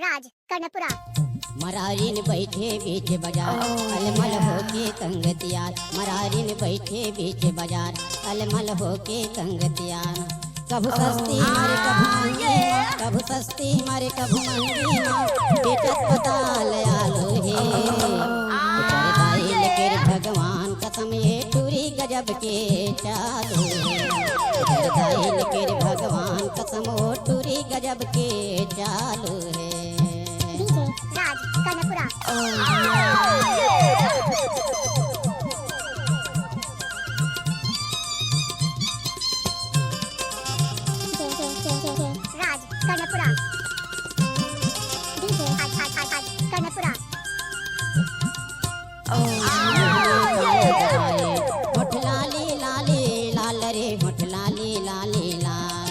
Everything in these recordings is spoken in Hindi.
राज कर्णपुरा। मरारिन बैठे बीच बाजार अलमल होके कंगतियार। मरारिन बैठे बीच बाजार अलमल होके कंगतियार। कभू सस्ती मारे कभू महंगी, कभू सस्ती मारे कभू महंगी माँ बेचत पताल आलो हे। ऊपर दाइल के भगवान कसम ये टूरी गजब के चालू है। ऊपर दाइल के भगवान कसम वो टूरी गजब के चालू है। राज कर्णपुरा। राज कर्णपुरा। कर्णपुरा। होठ लाली लाली लाल रे होठ लाली लाली लाल।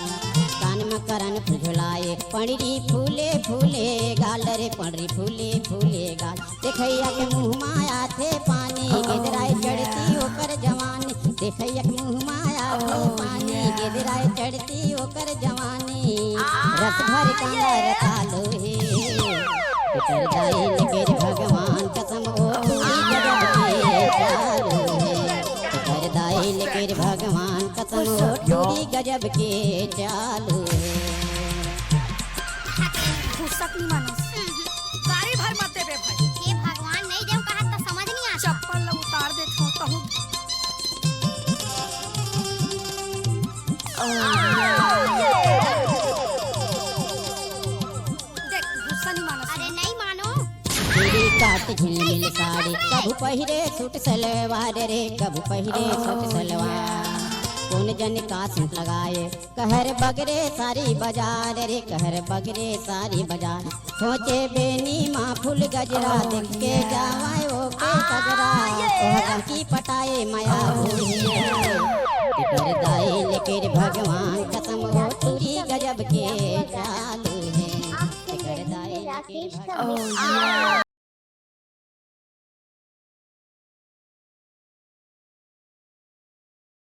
कान में करन फुझलाए पणरी फूले फूले गाल रे पणरी फूले फूले गाल। देखैया के मुँह माया थे पानी गिदराए चढ़ती ओकर जवानी। देखैया के मुँह माया थे पानी गिदराए चढ़ती ओकर जवानी। रस भर कमर तालो हे। ऊपर दाइल के भगवान कसम वो टूरी गजब के चालू है। ऊपर दाइल के भगवान कसम वो टूरी गजब के चालू है। फुर्सत नहीं मानस गाड़ी भर मत दे बे भाई। ये भगवान नहीं देव कहा तो समझ नहीं आता। चप्पल ला उतार दे तो हूँ। देख गुस्सा नहीं मानस। अरे नहीं मानो। चूड़ी काट झिलमिल साड़ी कभू पहिरे सूट सलवार रे कभू पहिरे सूट सलवार। कौन जन का सेंट लगाए कहर बगरे सारी बाजार रे कहर बगरे सारी बाजार। सोचे बेनी माँ फूल गजरा देख के जावाए ओ के कजरा। ओह की पटाए माया ऊपर दाइल के भगवान कसम वो टूरी गजब के चालू है। ऊपर दाइल के भगवान